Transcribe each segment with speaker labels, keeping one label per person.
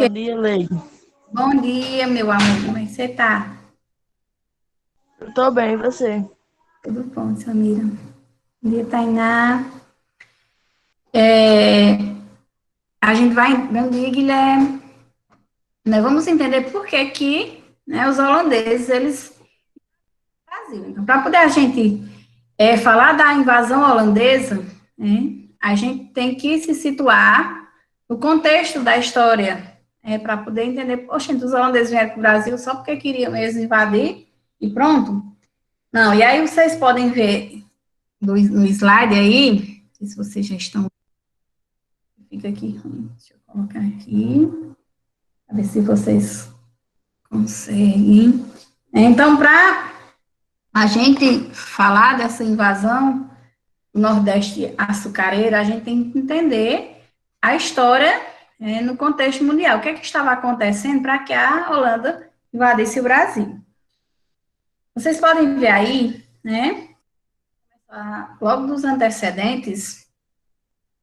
Speaker 1: Bom dia, Lei.
Speaker 2: Bom dia, meu amor. Como é que você tá?
Speaker 1: Eu tô bem, e você?
Speaker 2: Tudo bom, Samira? Bom dia, Tainá. É, a gente vai. Bom dia, Guilherme. Nós vamos entender por que que, né, os holandeses, eles. Brasil. Então, para poder a gente falar da invasão holandesa, né, a gente tem que se situar no contexto da história, para poder entender. Poxa, os holandeses vieram para o Brasil só porque queriam mesmo invadir e pronto. Não, e aí vocês podem ver no slide aí, não sei se vocês já estão, fica aqui, deixa eu colocar aqui, para ver se vocês conseguem. Então, para a gente falar dessa invasão do Nordeste açucareiro, a gente tem que entender a história no contexto mundial. O que é que estava acontecendo para que a Holanda invadisse o Brasil? Vocês podem ver aí, né, logo dos antecedentes,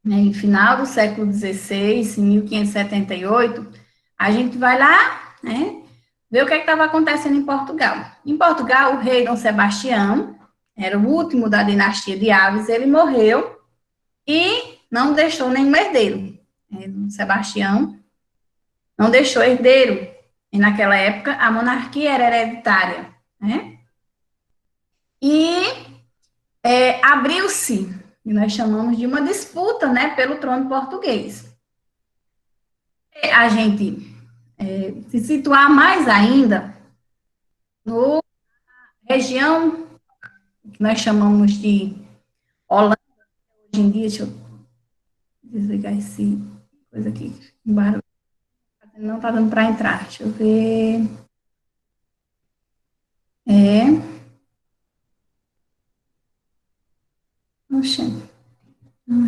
Speaker 2: né, em final do século XVI, em 1578, a gente vai lá, né, ver o que estava acontecendo em Portugal. Em Portugal, o rei Dom Sebastião, era o último da dinastia de Aves, ele morreu e não deixou nenhum herdeiro. Dom Sebastião não deixou herdeiro. E naquela época, a monarquia era hereditária, né? E abriu-se, e nós chamamos de uma disputa, né, pelo trono português. A gente se situar mais ainda no região que nós chamamos de Holanda, hoje em dia, deixa eu desligar esse coisa aqui, barulho, não está dando para entrar, deixa eu ver, oxente,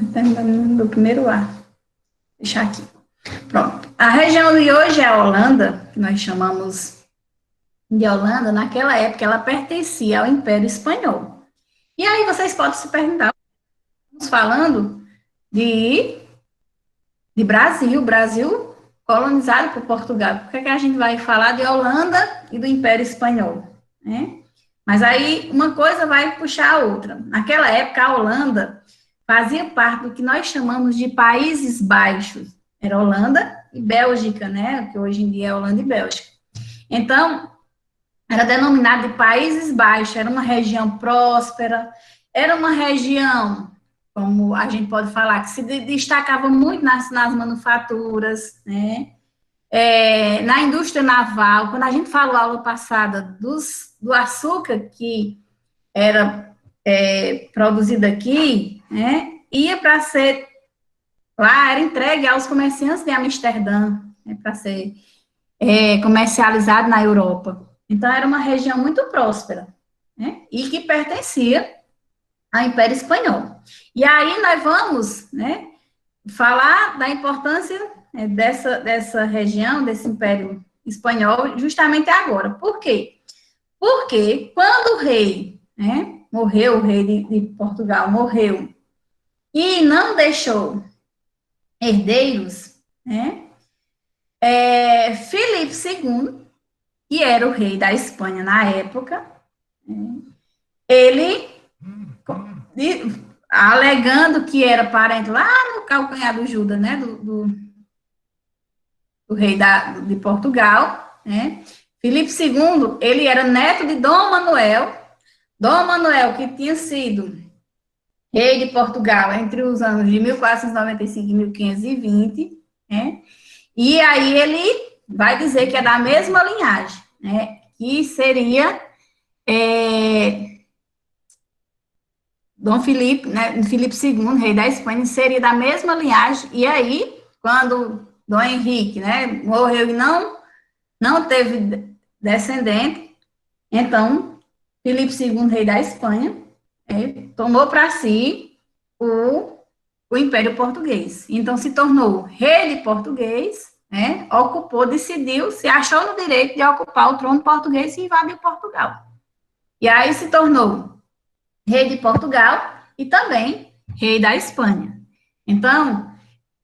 Speaker 2: está dando do primeiro ar, deixar aqui, pronto. A região de hoje é a Holanda, que nós chamamos de Holanda, naquela época ela pertencia ao Império Espanhol. E aí vocês podem se perguntar, estamos falando de Brasil colonizado por Portugal. Por que, que a gente vai falar de Holanda e do Império Espanhol? Né? Mas aí uma coisa vai puxar a outra. Naquela época, a Holanda fazia parte do que nós chamamos de Países Baixos. Era Holanda e Bélgica, né? Que hoje em dia é Holanda e Bélgica. Então, era denominado de Países Baixos, era uma região próspera, era uma região, como a gente pode falar, que se destacava muito nas manufaturas, né? Na indústria naval. Quando a gente falou aula passada do açúcar que era produzido aqui, né? Ia para ser, lá era entregue aos comerciantes de Amsterdã, né, para ser comercializado na Europa. Então, era uma região muito próspera, né, e que pertencia ao Império Espanhol. E aí nós vamos, né, falar da importância dessa região, desse Império Espanhol, justamente agora. Por quê? Porque quando o rei, né, morreu, o rei de Portugal morreu, e não deixou herdeiros, né, Filipe II, que era o rei da Espanha na época, ele, alegando que era parente lá no calcanhar do Judas, né, do rei de Portugal, né, Filipe II, ele era neto de Dom Manuel, que tinha sido rei de Portugal entre os anos de 1495 e 1520, né, e aí ele vai dizer que é da mesma linhagem, né, que seria Dom Filipe, né, Filipe II, rei da Espanha, seria da mesma linhagem, e aí, quando Dom Henrique, né, morreu e não teve descendente, então, Filipe II, rei da Espanha, tomou para si o Império Português. Então, se tornou rei de português, né, ocupou, decidiu, se achou no direito de ocupar o trono português e invadiu Portugal. E aí se tornou rei de Portugal e também rei da Espanha. Então,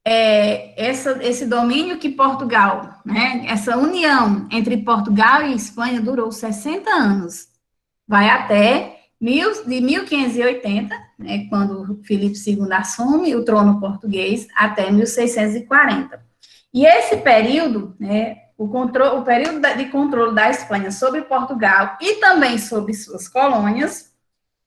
Speaker 2: esse domínio que Portugal, né, essa união entre Portugal e Espanha durou 60 anos, vai até de 1580, né, quando Filipe II assume o trono português, até 1640. E esse período, né, o período de controle da Espanha sobre Portugal e também sobre suas colônias,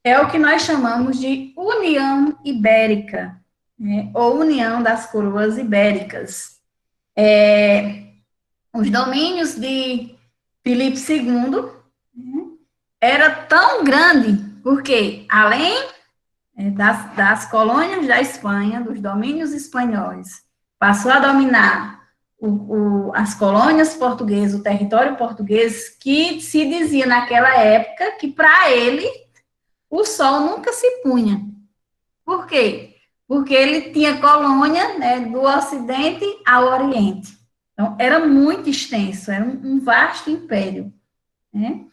Speaker 2: é o que nós chamamos de União Ibérica, né, ou União das Coroas Ibéricas. Os domínios de Filipe II, né, era tão grande, porque além das colônias da Espanha, dos domínios espanhóis, passou a dominar as colônias portuguesas, o território português, que se dizia naquela época que para ele o sol nunca se punha. Por quê? Porque ele tinha colônia, né, do Ocidente ao Oriente. Então, era muito extenso, era um vasto império, né?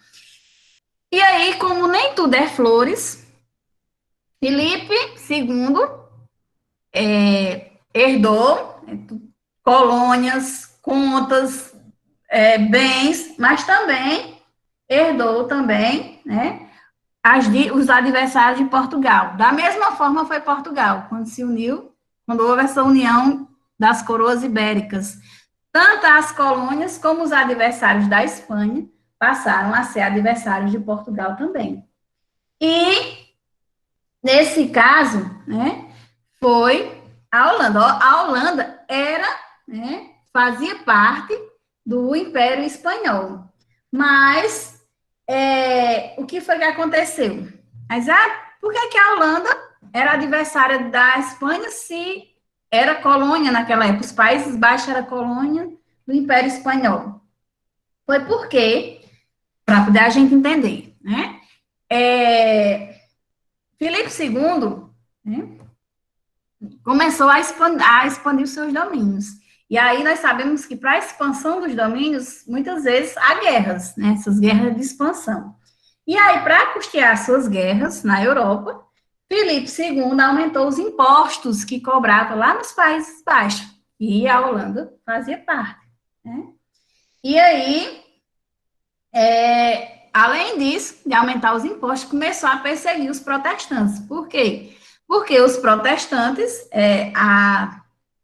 Speaker 2: E aí, como nem tudo é flores, Filipe II herdou colônias, contas, bens, mas também herdou também, né, os adversários de Portugal. Da mesma forma foi Portugal, quando se uniu, quando houve essa união das coroas ibéricas. Tanto as colônias como os adversários da Espanha passaram a ser adversários de Portugal também. E, nesse caso, né, foi a Holanda. A Holanda né, fazia parte do Império Espanhol. Mas, o que foi que aconteceu? Mas, por que a Holanda era adversária da Espanha se era colônia naquela época? Os Países Baixos era colônia do Império Espanhol. Foi porque, para poder a gente entender, né? Filipe II, né, começou a expandir os seus domínios. E aí nós sabemos que para a expansão dos domínios, muitas vezes há guerras, né? Essas guerras de expansão. E aí, para custear suas guerras na Europa, Filipe II aumentou os impostos que cobrava lá nos Países Baixos. E a Holanda fazia parte, né? E aí, além disso, de aumentar os impostos, começou a perseguir os protestantes. Por quê? Porque os protestantes,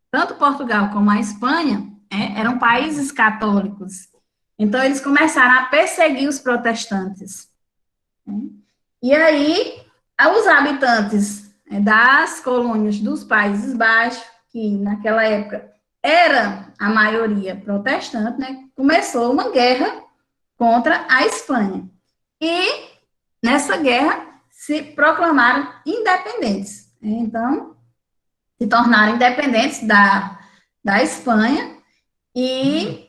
Speaker 2: tanto Portugal como a Espanha, eram países católicos. Então, eles começaram a perseguir os protestantes. E aí, os habitantes das colônias dos Países Baixos, que naquela época era a maioria protestante, né, começou uma guerra contra a Espanha. E, nessa guerra, se proclamaram independentes. Então, se tornaram independentes da Espanha, e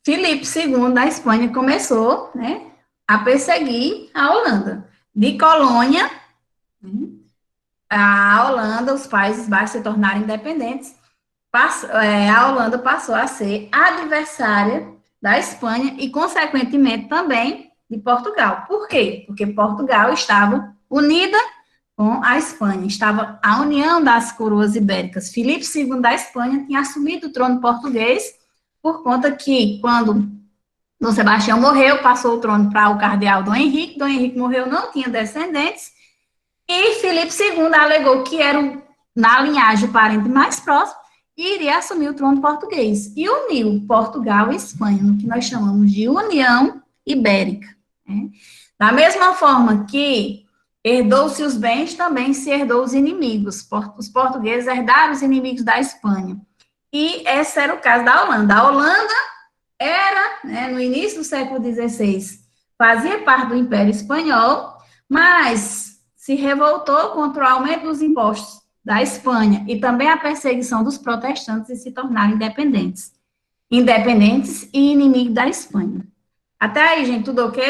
Speaker 2: Filipe II da Espanha começou, né, a perseguir a Holanda. De colônia, a Holanda, os Países Baixos se tornaram independentes, a Holanda passou a ser adversária da Espanha e, consequentemente, também de Portugal. Por quê? Porque Portugal estava unida com a Espanha, estava a união das coroas ibéricas. Filipe II da Espanha tinha assumido o trono português por conta que, quando Dom Sebastião morreu, passou o trono para o cardeal Dom Henrique. Dom Henrique morreu, não tinha descendentes, e Filipe II alegou que era, na linhagem, o parente mais próximo, e iria assumir o trono português. E uniu Portugal e Espanha, no que nós chamamos de União Ibérica. Né? Da mesma forma que herdou-se os bens, também se herdou os inimigos. Os portugueses herdaram os inimigos da Espanha. E esse era o caso da Holanda. A Holanda era, né, no início do século XVI, fazia parte do Império Espanhol, mas se revoltou contra o aumento dos impostos da Espanha e também a perseguição dos protestantes, e se tornaram independentes. Independentes e inimigos da Espanha. Até aí, gente, tudo ok?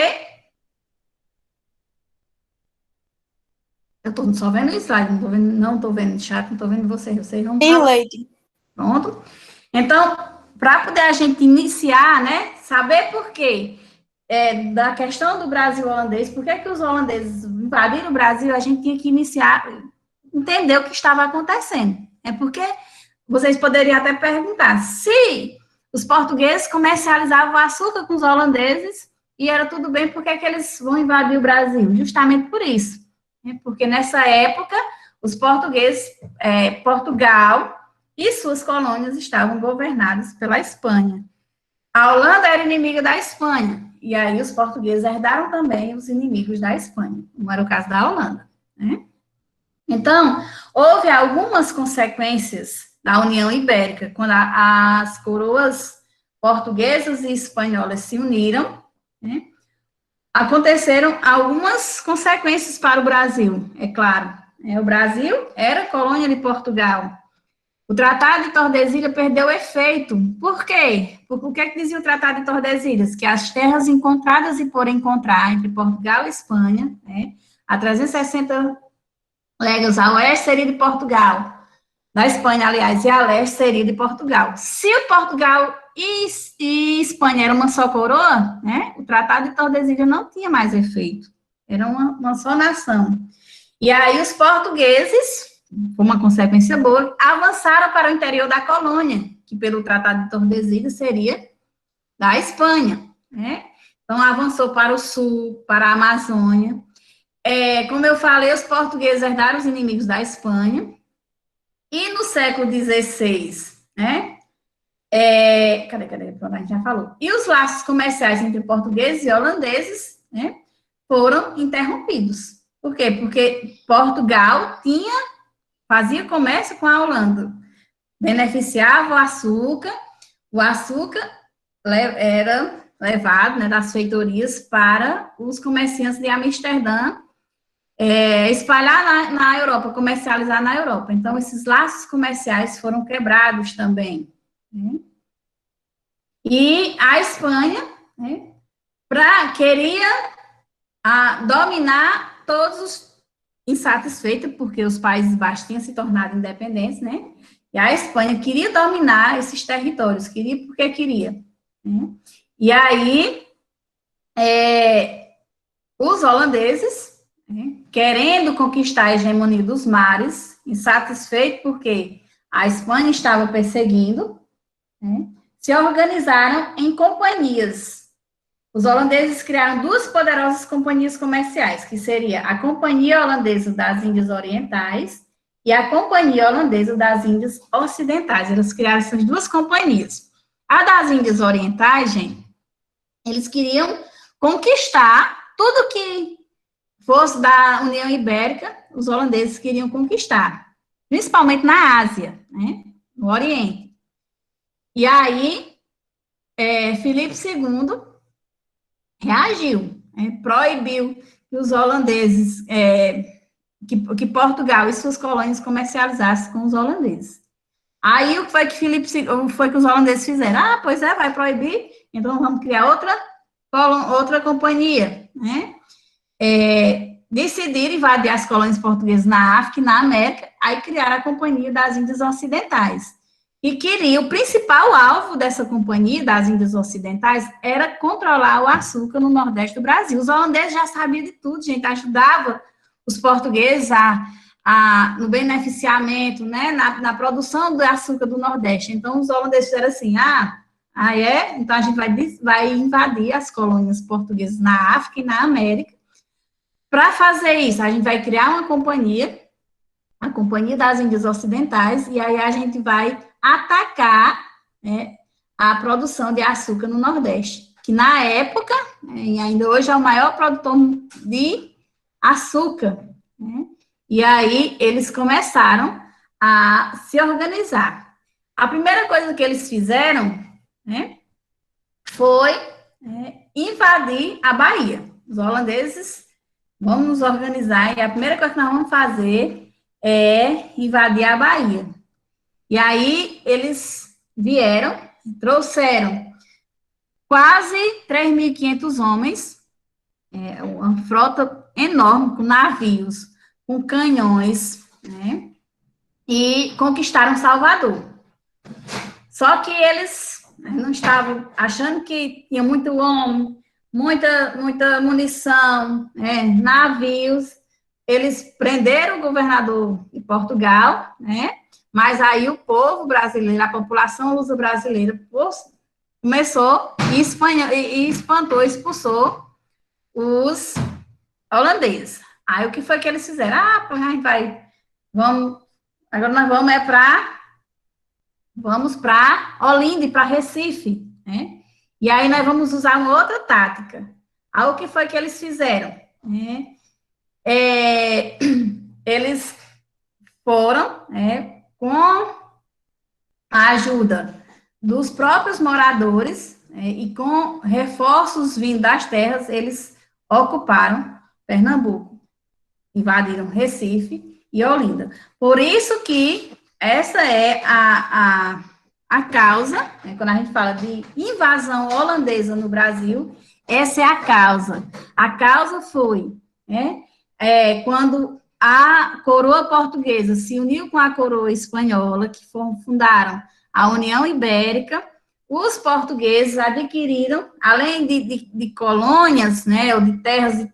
Speaker 2: Eu estou só vendo o slide, não estou vendo o chat, não estou vendo vocês vão
Speaker 1: Sim, Leide.
Speaker 2: Pronto? Então, para poder a gente iniciar, né, saber por quê da questão do Brasil holandês, por que os holandeses invadiram o Brasil, a gente tinha que iniciar, entender o que estava acontecendo. É porque vocês poderiam até perguntar, se os portugueses comercializavam açúcar com os holandeses e era tudo bem, por que que eles vão invadir o Brasil? Justamente por isso, né? Porque nessa época, os portugueses, Portugal e suas colônias estavam governadas pela Espanha. A Holanda era inimiga da Espanha, e aí os portugueses herdaram também os inimigos da Espanha, como era o caso da Holanda, né? Então, houve algumas consequências da União Ibérica, quando as coroas portuguesas e espanholas se uniram, né? Aconteceram algumas consequências para o Brasil, é claro. O Brasil era colônia de Portugal. O Tratado de Tordesilhas perdeu efeito. Por quê? O que é que dizia o Tratado de Tordesilhas? Que as terras encontradas e por encontrar entre Portugal e Espanha, né, a 360 léguas a oeste seria de Portugal, da Espanha, aliás, e a leste seria de Portugal. Se o Portugal e Espanha eram uma só coroa, né, o Tratado de Tordesilhas não tinha mais efeito. Era uma só nação. E aí os portugueses, por uma consequência boa, avançaram para o interior da colônia, que pelo Tratado de Tordesilhas seria da Espanha, né? Então avançou para o sul, para a Amazônia. Como eu falei, os portugueses herdaram os inimigos da Espanha. E no século XVI, né? Cadê? A gente já falou. E os laços comerciais entre portugueses e holandeses, né, foram interrompidos. Por quê? Porque Portugal fazia comércio com a Holanda, beneficiava o açúcar era levado, né, das feitorias para os comerciantes de Amsterdã, espalhar na Europa, comercializar na Europa. Então, esses laços comerciais foram quebrados também, né? E a Espanha, né, queria dominar todos os insatisfeitos, porque os Países Baixos tinham se tornado independentes, né? E a Espanha queria dominar esses territórios, queria porque queria, né? E aí, os holandeses, né, querendo conquistar a hegemonia dos mares, insatisfeitos porque a Espanha estava perseguindo, né, se organizaram em companhias. Os holandeses criaram duas poderosas companhias comerciais, que seria a Companhia Holandesa das Índias Orientais e a Companhia Holandesa das Índias Ocidentais. Eles criaram essas duas companhias. A das Índias Orientais, gente, eles queriam conquistar tudo que fosse da União Ibérica, os holandeses queriam conquistar, principalmente na Ásia, né, no Oriente. E aí, Filipe II reagiu, né, proibiu que os holandeses, que Portugal e suas colônias comercializassem com os holandeses. Aí, o que foi que os holandeses fizeram? Pois vai proibir, então vamos criar outra companhia, né? Decidiram invadir as colônias portuguesas na África e na América, aí criaram a Companhia das Índias Ocidentais. E queria, o principal alvo dessa Companhia das Índias Ocidentais era controlar o açúcar no Nordeste do Brasil. Os holandeses já sabiam de tudo, gente, ajudava os portugueses no beneficiamento, né, na produção do açúcar do Nordeste. Então, os holandeses fizeram assim, então a gente vai invadir as colônias portuguesas na África e na América. Para fazer isso, a gente vai criar uma companhia, a Companhia das Índias Ocidentais, e aí a gente vai atacar, né, a produção de açúcar no Nordeste, que na época, e ainda hoje é o maior produtor de açúcar, né? E aí eles começaram a se organizar. A primeira coisa que eles fizeram, né, foi invadir a Bahia. Os holandeses, vamos nos organizar, e a primeira coisa que nós vamos fazer é invadir a Bahia. E aí eles trouxeram quase 3.500 homens, uma frota enorme, com navios, com canhões, né, e conquistaram Salvador. Só que eles não estavam achando que tinha muito homem, muita munição, navios. Eles prenderam o governador de Portugal, né, Mas aí o povo brasileiro, a população luso-brasileira, começou e espantou, expulsou os holandeses. Aí o que foi que eles fizeram? Ah, pois a gente vamos, agora nós vamos para Olinda e para Recife, né? E aí nós vamos usar uma outra tática. Aí o que foi que eles fizeram? Né? Eles foram, com a ajuda dos próprios moradores, e com reforços vindo das terras, eles ocuparam Pernambuco, invadiram Recife e Olinda. Por isso que essa é a causa, né, quando a gente fala de invasão holandesa no Brasil, essa é a causa. A causa foi, né, quando a coroa portuguesa se uniu com a coroa espanhola, que fundaram a União Ibérica. Os portugueses adquiriram, além de colônias, né, ou de terras,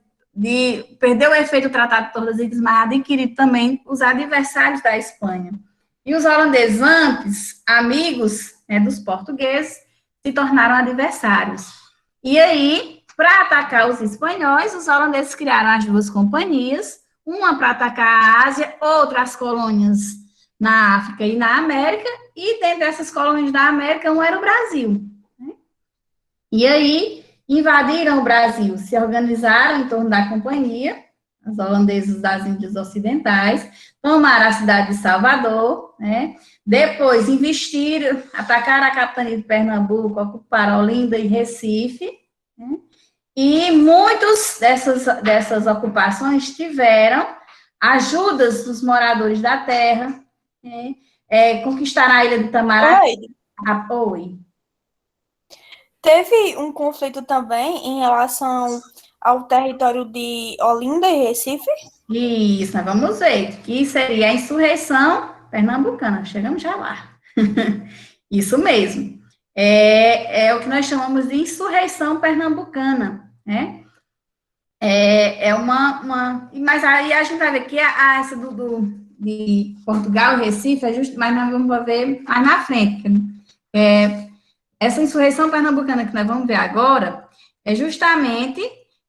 Speaker 2: perdeu o efeito do Tratado de Tordesilhas, mas adquiriram também os adversários da Espanha. E os holandeses, antes amigos, né, dos portugueses, se tornaram adversários. E aí, para atacar os espanhóis, os holandeses criaram as duas companhias, uma para atacar a Ásia, outra as colônias na África e na América, e dentro dessas colônias da América, uma era o Brasil. Né? E aí, invadiram o Brasil, se organizaram em torno da companhia, os holandeses das Índias Ocidentais, tomaram a cidade de Salvador, né? Depois investiram, atacaram a capitania de Pernambuco, ocuparam Olinda e Recife, né? E muitas dessas ocupações tiveram ajudas dos moradores da terra, né? Conquistaram a ilha de Itamarati. Oi.
Speaker 1: Teve um conflito também em relação ao território de Olinda e Recife?
Speaker 2: Isso, nós vamos ver, que seria a insurreição pernambucana. Chegamos já lá. Isso mesmo. É o que nós chamamos de insurreição pernambucana, né? Mas aí a gente vai ver que essa de Portugal e Recife é justo, mas nós vamos ver mais na frente. Essa insurreição pernambucana que nós vamos ver agora é justamente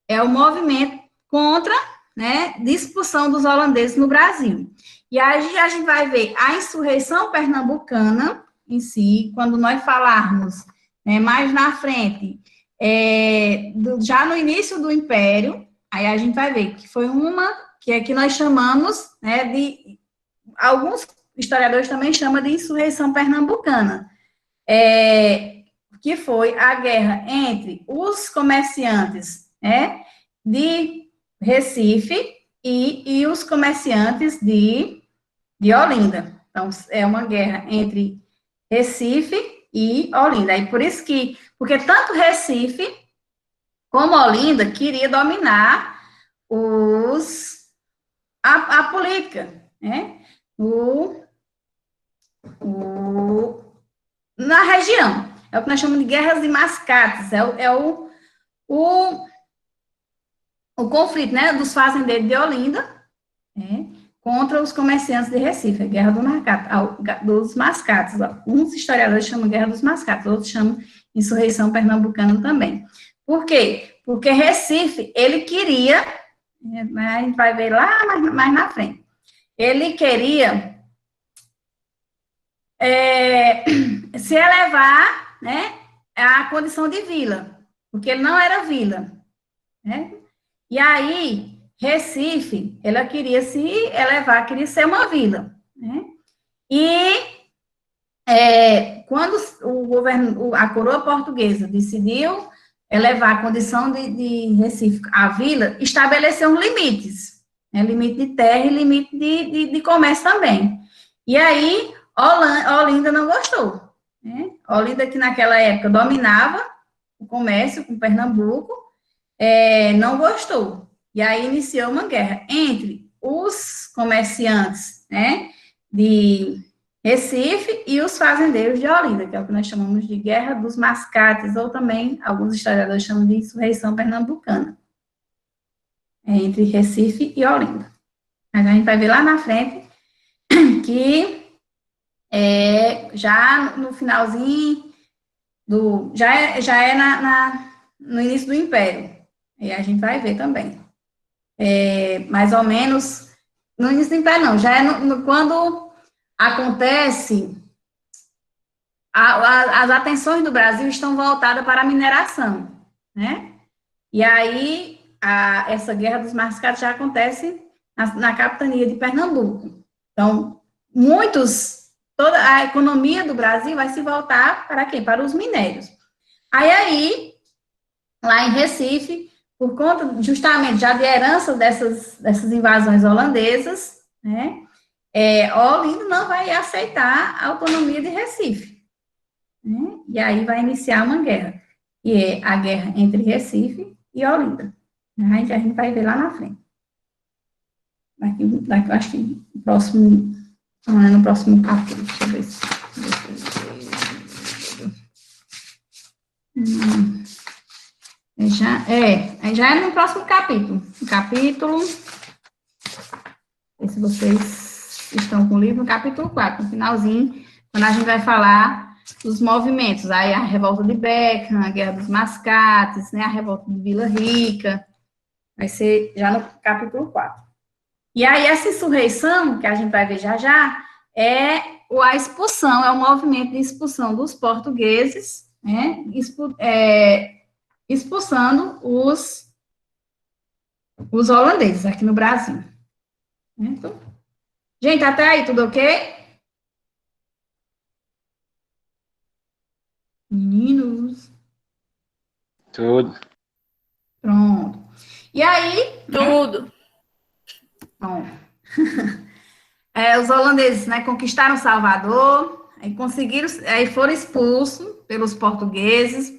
Speaker 2: o movimento contra, né, de expulsão dos holandeses no Brasil. E aí a gente vai ver a insurreição pernambucana em si, quando nós falarmos, né, mais na frente, já no início do Império, aí a gente vai ver que foi uma que nós chamamos, né, alguns historiadores também chamam de insurreição pernambucana, que foi a guerra entre os comerciantes, né, de Recife e os comerciantes de Olinda. Então, é uma guerra entre Recife e Olinda. E por isso porque tanto Recife como Olinda queria dominar a política, né, na região. É o que nós chamamos de guerras de mascates, o conflito, né, dos fazendeiros de Olinda, né, contra os comerciantes de Recife, a guerra dos mascates. Uns historiadores chamam guerra dos mascates, outros chamam insurreição pernambucana também. Por quê? Porque Recife, ele queria, a gente vai ver lá mais na frente, ele queria se elevar, né, à condição de vila, porque ele não era vila, né? E aí, Recife, ela queria se elevar, queria ser uma vila, né? E quando a coroa portuguesa decidiu elevar a condição de Recife à vila, estabeleceu uns limites, né? Limite de terra e limite de comércio também. E aí, Olinda não gostou, né? Olinda, que naquela época dominava o comércio com Pernambuco, não gostou. E aí iniciou uma guerra entre os comerciantes, né, de Recife e os fazendeiros de Olinda, que é o que nós chamamos de Guerra dos Mascates, ou também alguns historiadores chamam de insurreição pernambucana, entre Recife e Olinda. Mas a gente vai ver lá na frente que já no finalzinho já é no início do Império. E a gente vai ver também. Mais ou menos, no início do Império não, já é quando acontece, as atenções do Brasil estão voltadas para a mineração, né? E aí, essa Guerra dos Mascates já acontece na capitania de Pernambuco. Então, toda a economia do Brasil vai se voltar para quem? Para os minérios. Aí, lá em Recife, por conta justamente já de herança dessas invasões holandesas, né, Olinda não vai aceitar a autonomia de Recife. Né, e aí vai iniciar uma guerra, que é a guerra entre Recife e Olinda. Aí a gente vai ver lá na frente. Daqui, acho que no próximo capítulo. Deixa eu ver se. Já é no próximo capítulo. Capítulo. Se vocês estão com o livro, no capítulo 4, no finalzinho, quando a gente vai falar dos movimentos. Aí a revolta de Beckham, a Guerra dos Mascates, né, a revolta de Vila Rica. Vai ser já no capítulo 4. E aí, essa insurreição, que a gente vai ver já, é a expulsão, é o movimento de expulsão dos portugueses, né, expulsando os holandeses aqui no Brasil. Então, gente, até aí, tudo ok? Meninos?
Speaker 3: Tudo.
Speaker 2: Pronto. E aí...
Speaker 1: Tudo.
Speaker 2: Bom, os holandeses, né, conquistaram Salvador, aí conseguiram, aí foram expulsos pelos portugueses.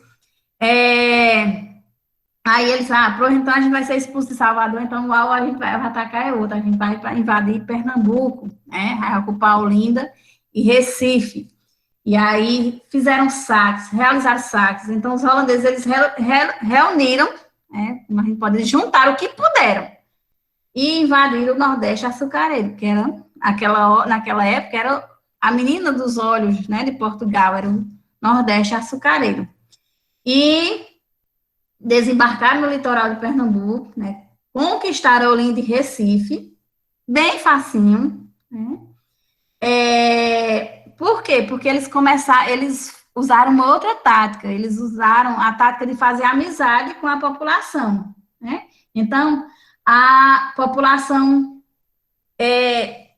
Speaker 2: Aí eles, então a gente vai ser expulso de Salvador, então a gente vai atacar outra, a gente vai invadir Pernambuco, né, vai ocupar Olinda e Recife. E aí fizeram saques, realizaram saques. Então os holandeses, eles reuniram, né, como a gente pode dizer, juntaram o que puderam e invadiram o Nordeste açucareiro, que era, naquela época, era a menina dos olhos, né, de Portugal, era o Nordeste açucareiro. E desembarcaram no litoral de Pernambuco, né, conquistaram Olinda e Recife, bem facinho, né. Por quê? Porque eles usaram uma outra tática, eles usaram a tática de fazer amizade com a população, né. Então, a população,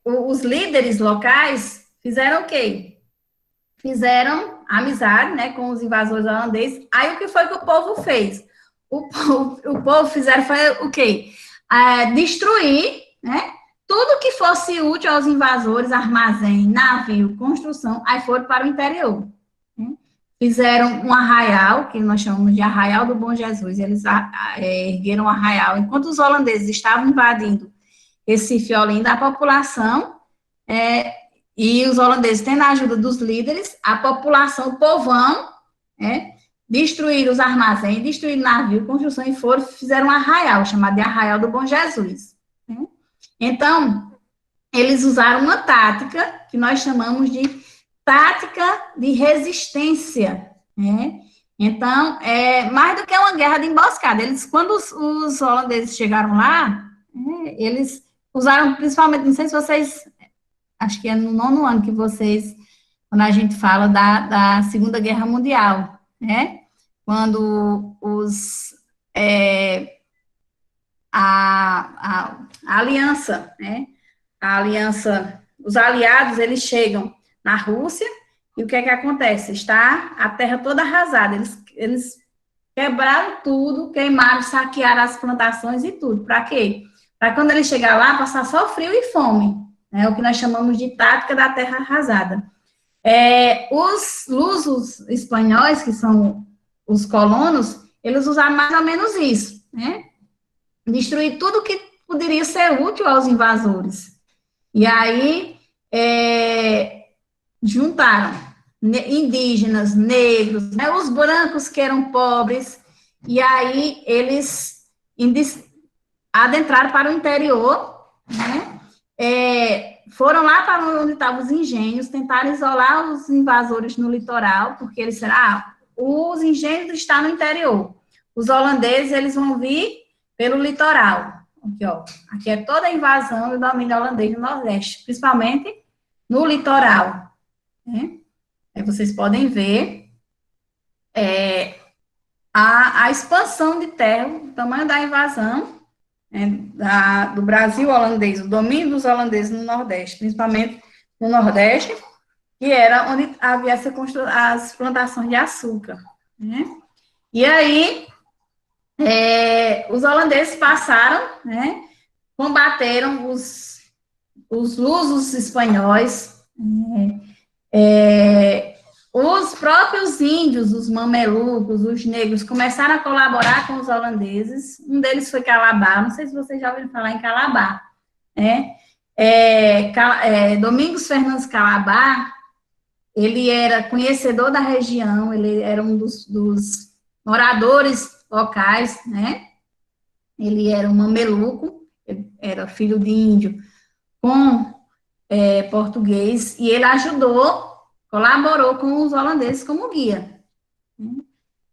Speaker 2: os líderes locais fizeram o quê? Fizeram amizade, né, com os invasores holandeses. Aí, o que foi que o povo fez? O povo fizeram foi o quê? Destruir, né, tudo que fosse útil aos invasores, armazém, navio, construção, aí foram para o interior. Né? Fizeram um arraial, que nós chamamos de Arraial do Bom Jesus, eles ergueram um arraial. Enquanto os holandeses estavam invadindo Recife e Olinda, a população, e os holandeses tendo a ajuda dos líderes, a população, o povão, destruíram os armazéns, destruíram navio, construção e fizeram um arraial, chamado de Arraial do Bom Jesus. Né? Então, eles usaram uma tática que nós chamamos de tática de resistência. Né? Então, mais do que uma guerra de emboscada. Quando os holandeses chegaram lá, eles usaram principalmente, não sei se vocês, acho que é no 9º ano que vocês, quando a gente fala da Segunda Guerra Mundial, né? Quando a aliança, né? A aliança, os aliados, eles chegam na Rússia, e o que é que acontece? Está a terra toda arrasada, eles quebraram tudo, queimaram, saquearam as plantações e tudo. Para quê? Para quando eles chegar lá, passar só frio e fome, né? O que nós chamamos de tática da terra arrasada. Os lusos espanhóis, que são os colonos, eles usaram mais ou menos isso, né? Destruir tudo que poderia ser útil aos invasores. E aí, juntaram indígenas, negros, né, os brancos que eram pobres, e aí eles adentraram para o interior, né, foram lá para onde estavam os engenhos, tentaram isolar os invasores no litoral, porque eles disseram, os engenhos estão no interior. Os holandeses, eles vão vir pelo litoral. Aqui, ó. Aqui é toda a invasão do domínio holandês no Nordeste, principalmente no litoral. Né? Aí vocês podem ver a expansão de terra, o tamanho da invasão do Brasil holandês, o domínio dos holandeses no Nordeste, principalmente no Nordeste, que era onde havia as plantações de açúcar. Né? E aí, os holandeses passaram, né, combateram os lusos espanhóis, os próprios índios, os mamelucos, os negros, começaram a colaborar com os holandeses. Um deles foi Calabar, não sei se vocês já ouviram falar em Calabar, né? Domingos Fernandes Calabar, ele era conhecedor da região, ele era um dos moradores locais, né? Ele era um mameluco, ele era filho de índio com português, e ele colaborou com os holandeses como guia.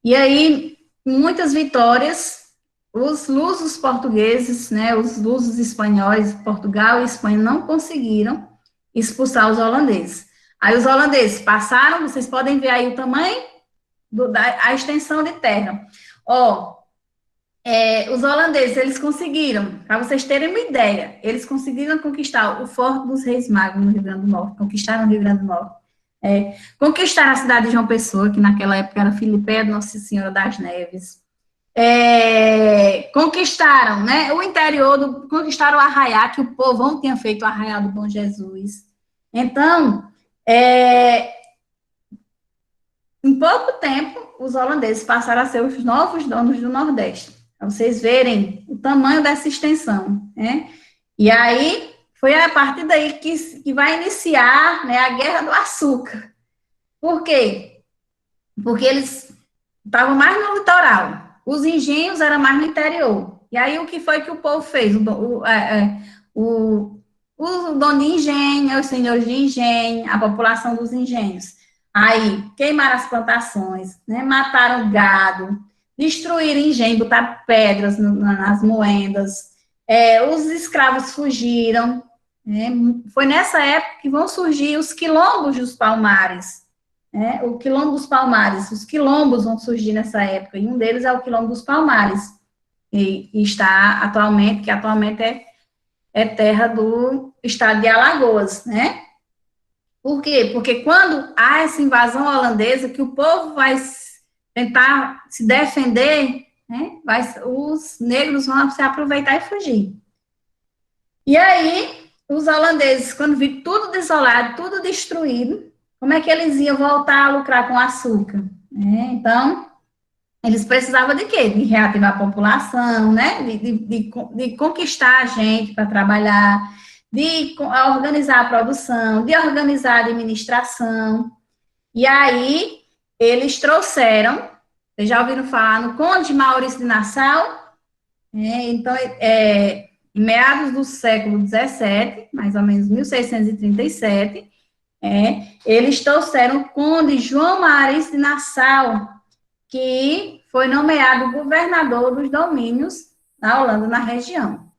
Speaker 2: E aí, muitas vitórias, os lusos portugueses, né, os lusos espanhóis, Portugal e Espanha, não conseguiram expulsar os holandeses. Aí os holandeses passaram, vocês podem ver aí o tamanho, a extensão de terra. Os holandeses, eles conseguiram, para vocês terem uma ideia, eles conseguiram conquistar o Forte dos Reis Magos no Rio Grande do Norte, conquistaram o Rio Grande do Norte. Conquistaram a cidade de João Pessoa, que naquela época era Filipé de Nossa Senhora das Neves. Conquistaram, né, o interior, conquistaram o Arraiá, que o povão tinha feito o Arraiá do Bom Jesus. Então, em pouco tempo, os holandeses passaram a ser os novos donos do Nordeste. Para vocês verem o tamanho dessa extensão, né? E aí, foi a partir daí que vai iniciar, né, a Guerra do Açúcar. Por quê? Porque eles estavam mais no litoral, os engenhos eram mais no interior. E aí, o que foi que o povo fez? O dono de engenho, os senhores de engenho, a população dos engenhos. Aí, queimaram as plantações, né, mataram gado, destruíram engenho, botaram pedras nas moendas, os escravos fugiram. Foi nessa época que vão surgir os quilombos dos Palmares. O Quilombo dos Palmares, os quilombos vão surgir nessa época, e um deles é o Quilombo dos Palmares, que atualmente é terra do estado de Alagoas, né? Por quê? Porque quando há essa invasão holandesa, que o povo vai tentar se defender, né, os negros vão se aproveitar e fugir. E aí, os holandeses, quando viram tudo desolado, tudo destruído, como é que eles iam voltar a lucrar com açúcar? Então, eles precisavam de quê? De reativar a população, né? De conquistar a gente para trabalhar, de organizar a produção, de organizar a administração. E aí, eles trouxeram, vocês já ouviram falar no Conde Maurício de Nassau? Então, em meados do século XVII, mais ou menos 1637, eles trouxeram o Conde João Maurício de Nassau, que foi nomeado governador dos domínios da Holanda na região.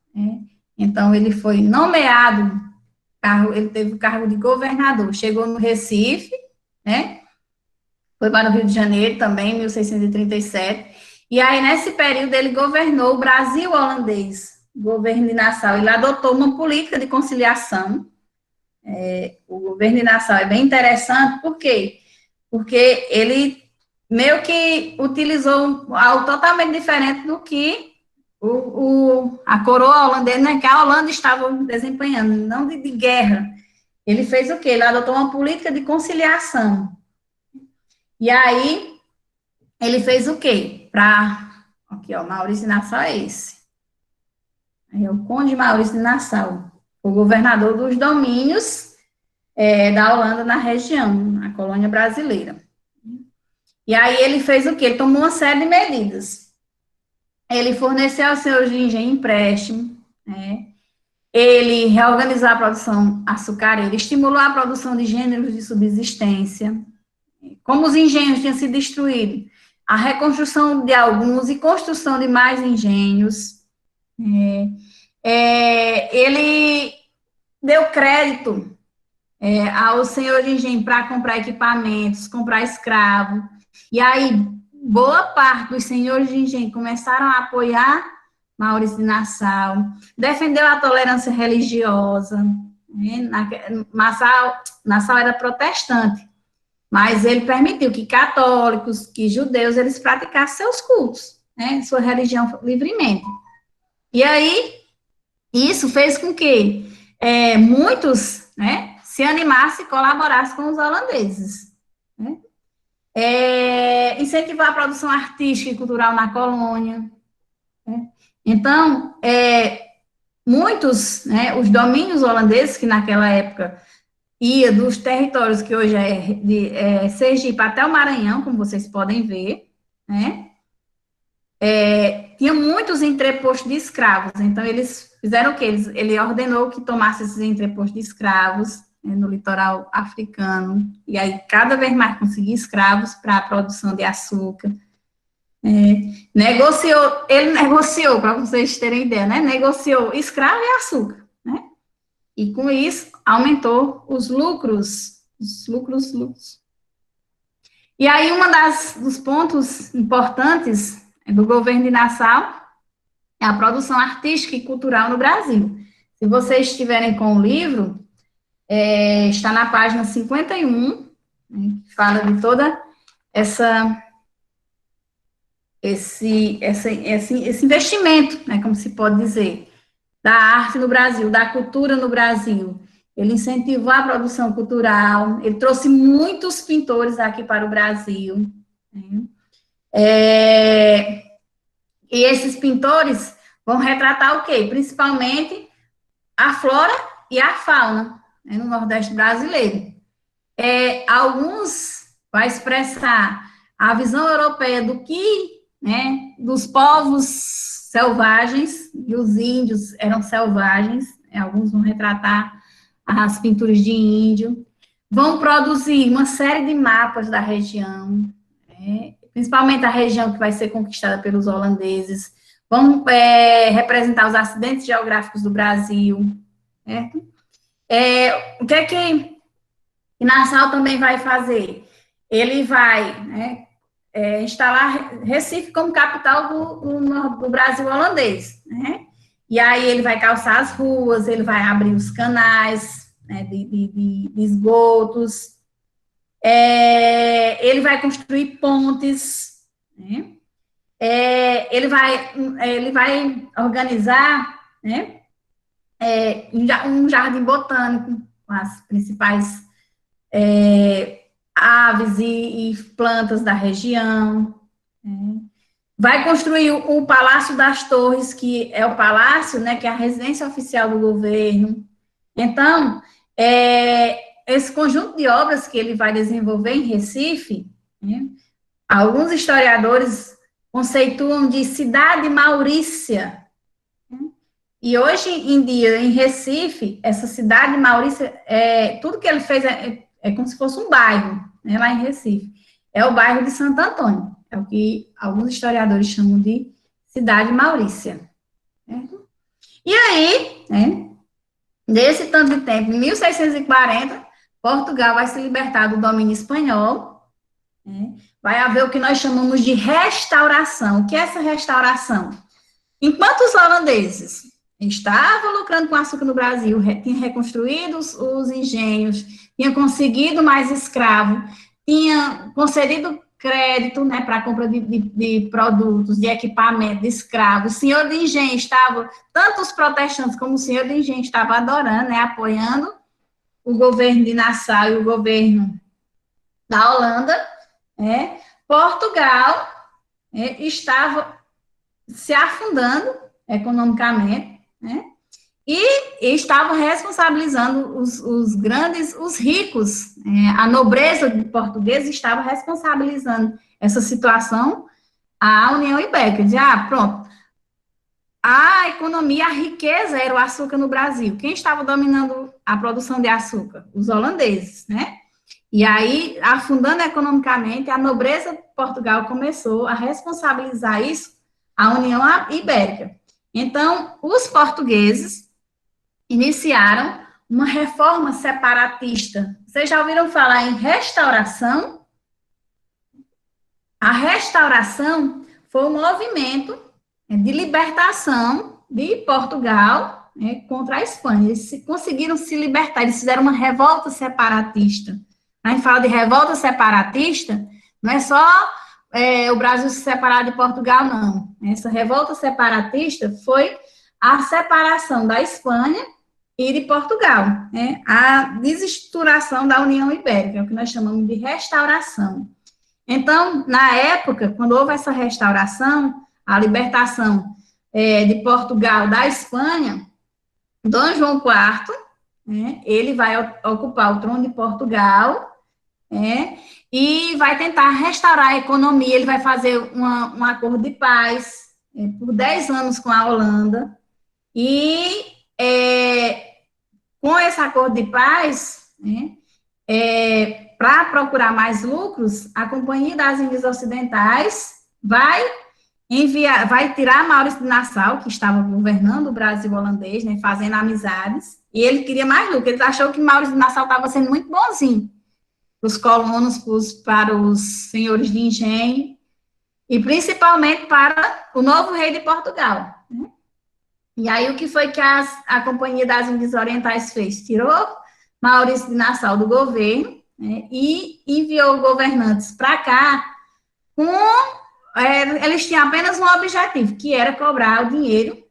Speaker 2: Então, ele foi nomeado, ele teve o cargo de governador, chegou no Recife, né? Foi para o Rio de Janeiro também, em 1637, e aí, nesse período, ele governou o Brasil holandês, o governo de Nassau. Ele adotou uma política de conciliação. O governo de Nassau é bem interessante, por quê? Porque ele meio que utilizou algo totalmente diferente do que a coroa holandesa, né, que a Holanda estava desempenhando, não de guerra. Ele fez o quê? Ele adotou uma política de conciliação. E aí, ele fez o quê? Aqui, ó, Maurício de Nassau é esse. Aí é o Conde Maurício de Nassau, o governador dos domínios da Holanda na região, na colônia brasileira. E aí ele fez o quê? Ele tomou uma série de medidas. Ele forneceu aos seus de engenho empréstimo, né? ele reorganizou a produção açucareira, estimulou a produção de gêneros de subsistência. Como os engenhos tinham sido destruídos, a reconstrução de alguns e construção de mais engenhos. Ele deu crédito ao senhor de engenho para comprar equipamentos, comprar escravo. E aí, boa parte dos senhores de engenho começaram a apoiar Maurício de Nassau, defendeu a tolerância religiosa. Nassau era protestante, mas ele permitiu que católicos, que judeus, eles praticassem seus cultos, sua religião livremente. E aí, isso fez com que muitos, se animassem e colaborassem com os holandeses. Incentivar a produção artística e cultural na colônia. Então, muitos, os domínios holandeses, que naquela época ia dos territórios que hoje de Sergipe até o Maranhão, como vocês podem ver, tinha muitos entrepostos de escravos. Então, eles fizeram o quê? Ele ordenou que tomasse esses entrepostos de escravos no litoral africano, e aí cada vez mais conseguia escravos para a produção de açúcar. Ele negociou, para vocês terem ideia, negociou escravo e açúcar, e com isso aumentou os lucros. E aí, dos pontos importantes do governo de Nassau é a produção artística e cultural no Brasil. Se vocês estiverem com o livro, está na página 51, que fala de toda esse investimento, como se pode dizer, da arte no Brasil, da cultura no Brasil. Ele incentivou a produção cultural, ele trouxe muitos pintores aqui para o Brasil. E esses pintores vão retratar o quê? Principalmente a flora e a fauna, no Nordeste brasileiro. Alguns vão expressar a visão europeia do que, dos povos selvagens, e os índios eram selvagens, alguns vão retratar as pinturas de índio, vão produzir uma série de mapas da região, principalmente a região que vai ser conquistada pelos holandeses, vão representar os acidentes geográficos do Brasil, certo? O que é que Nassau também vai fazer? Ele vai instalar Recife como capital do Brasil holandês, E aí ele vai calçar as ruas, ele vai abrir os canais de esgotos, ele vai construir pontes, ele vai organizar um jardim botânico com as principais aves e plantas da região. Vai construir o Palácio das Torres, que é o palácio, que é a residência oficial do governo. Então, esse conjunto de obras que ele vai desenvolver em Recife, alguns historiadores conceituam de cidade maurícia. E hoje em dia, em Recife, essa cidade maurícia, tudo que ele fez é como se fosse um bairro, lá em Recife. É o bairro de Santo Antônio, é o que alguns historiadores chamam de cidade maurícia. Certo? E aí, nesse tanto de tempo, em 1640, Portugal vai se libertar do domínio espanhol, vai haver o que nós chamamos de restauração. O que é essa restauração? Enquanto os holandeses estavam lucrando com açúcar no Brasil, tinham reconstruído os engenhos, tinham conseguido mais escravo, tinha concedido crédito, para a compra de produtos, de equipamento, de escravos. O senhor de engenho estava, tanto os protestantes como o senhor de engenho estava adorando, apoiando o governo de Nassau e o governo da Holanda. Portugal estava se afundando economicamente, e estavam responsabilizando os ricos, a nobreza portuguesa estava responsabilizando essa situação à União Ibérica, pronto, a economia, a riqueza era o açúcar no Brasil. Quem estava dominando a produção de açúcar? Os holandeses, né? E aí, afundando economicamente, a nobreza de Portugal começou a responsabilizar isso à União Ibérica. Então, os portugueses iniciaram uma reforma separatista. Vocês já ouviram falar em restauração? A restauração foi um movimento de libertação de Portugal, né, contra a Espanha. Eles conseguiram se libertar, eles fizeram uma revolta separatista. A gente fala de revolta separatista, não é só o Brasil se separar de Portugal, não. Essa revolta separatista foi a separação da Espanha e de Portugal, né? A desestruturação da União Ibérica, é o que nós chamamos de restauração. Então, na época, quando houve essa restauração, a libertação de Portugal da Espanha, Dom João IV, né, ele vai ocupar o trono de Portugal, e vai tentar restaurar a economia, ele vai fazer um acordo de paz por 10 anos com a Holanda, e com esse acordo de paz, para procurar mais lucros, a Companhia das Índias Ocidentais vai tirar Maurício de Nassau, que estava governando o Brasil holandês, né, fazendo amizades, e ele queria mais lucro, ele achou que Maurício de Nassau estava sendo muito bonzinho para os colonos, para os senhores de engenho, e principalmente para o novo rei de Portugal, né? E aí, o que foi que a Companhia das Índias Orientais fez? Tirou Maurício de Nassau do governo, né, e enviou governantes para cá eles tinham apenas um objetivo, que era cobrar o dinheiro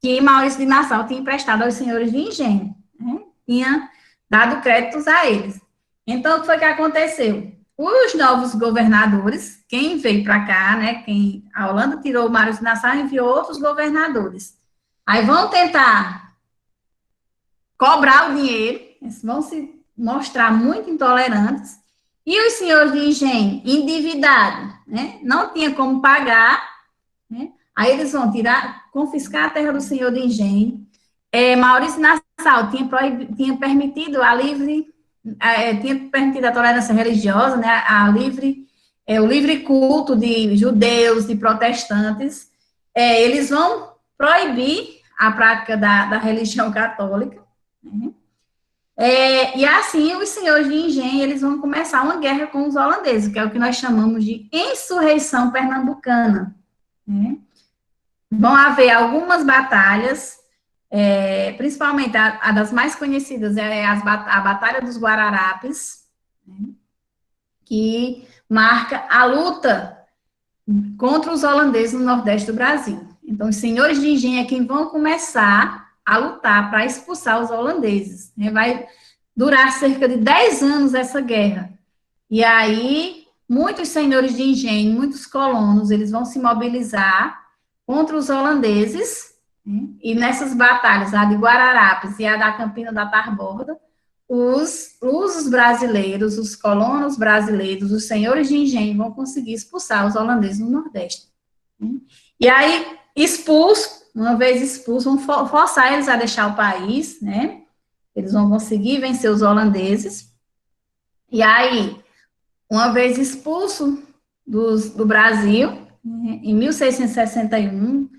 Speaker 2: que Maurício de Nassau tinha emprestado aos senhores de engenho, né? Tinha dado créditos a eles. Então, o que foi que aconteceu? Os novos governadores, quem veio para cá, né, a Holanda tirou o Maurício de Nassau e enviou outros governadores. Aí vão tentar cobrar o dinheiro, eles vão se mostrar muito intolerantes, e os senhores de engenho endividados, né, não tinha como pagar, né, aí eles vão confiscar a terra do senhor de engenho. Maurício de Nassau tinha permitido tinha permitido a tolerância religiosa, né, o livre culto de judeus, de protestantes. Eles vão proibir a prática da religião católica, né? E assim, os senhores de engenho, eles vão começar uma guerra com os holandeses, que é o que nós chamamos de insurreição pernambucana, né? Vão haver algumas batalhas, principalmente a das mais conhecidas é a Batalha dos Guararapes, né, que marca a luta contra os holandeses no Nordeste do Brasil. Então, os senhores de engenho é quem vão começar a lutar para expulsar os holandeses, né? Vai durar cerca de 10 anos essa guerra. E aí, muitos senhores de engenho, muitos colonos, eles vão se mobilizar contra os holandeses, né? E nessas batalhas, a de Guararapes e a da Campina da Tarborda, os lusos brasileiros, os colonos brasileiros, os senhores de engenho vão conseguir expulsar os holandeses no Nordeste, né? E aí, uma vez expulsos, vão forçar eles a deixar o país, né? Eles vão conseguir vencer os holandeses. E aí, uma vez expulso do Brasil, né, em 1661,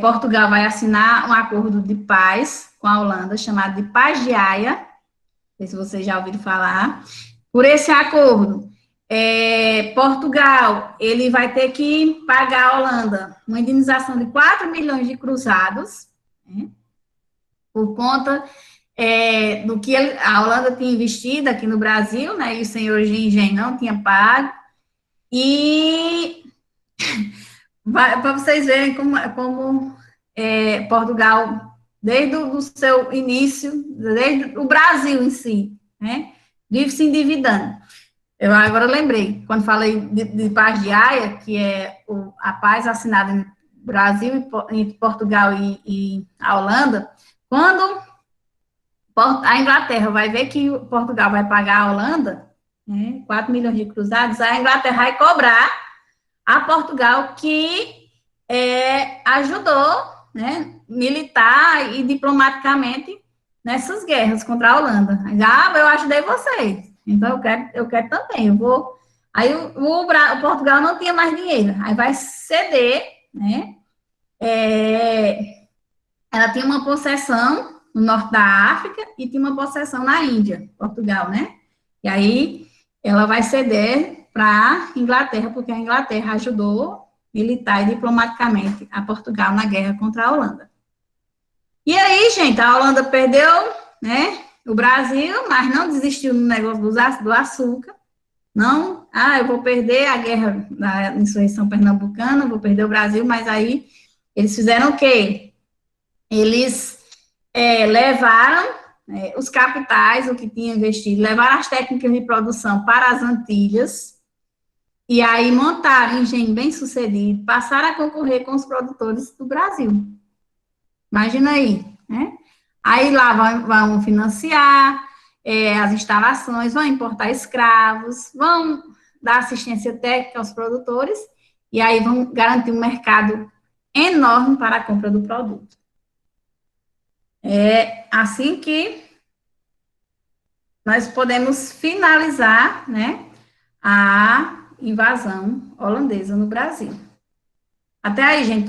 Speaker 2: Portugal vai assinar um acordo de paz com a Holanda, chamado de Paz de Haia, não sei se vocês já ouviram falar. Por esse acordo, Portugal, ele vai ter que pagar à Holanda uma indenização de 4 milhões de cruzados, né, por conta do que a Holanda tinha investido aqui no Brasil, né, e os senhores de engenho não tinham pago, e para vocês verem como Portugal, desde o seu início, desde o Brasil em si, né, vive se endividando. Eu agora lembrei, quando falei de Paz de Haia, que é a paz assinada entre Brasil entre Portugal e a Holanda, quando a Inglaterra vai ver que Portugal vai pagar a Holanda, né, 4 milhões de cruzados, a Inglaterra vai cobrar a Portugal que ajudou, né, militar e diplomaticamente nessas guerras contra a Holanda. Eu ajudei vocês, então eu quero também, eu vou. Aí o Portugal não tinha mais dinheiro, aí vai ceder, né? Ela tinha uma possessão no norte da África e tinha uma possessão na Índia, Portugal, né? E aí ela vai ceder para a Inglaterra, porque a Inglaterra ajudou militar e diplomaticamente a Portugal na guerra contra a Holanda. E aí, gente, a Holanda perdeu, né, o Brasil, mas não desistiu no negócio do açúcar. Não, eu vou perder a guerra da insurreição pernambucana, vou perder o Brasil, mas aí eles fizeram o quê? Eles levaram os capitais, o que tinha investido, levaram as técnicas de produção para as Antilhas, e aí montaram engenho bem sucedido, passaram a concorrer com os produtores do Brasil. Imagina aí, né? Aí lá vão financiar as instalações, vão importar escravos, vão dar assistência técnica aos produtores, e aí vão garantir um mercado enorme para a compra do produto. É assim que nós podemos finalizar, né, a invasão holandesa no Brasil. Até aí, gente.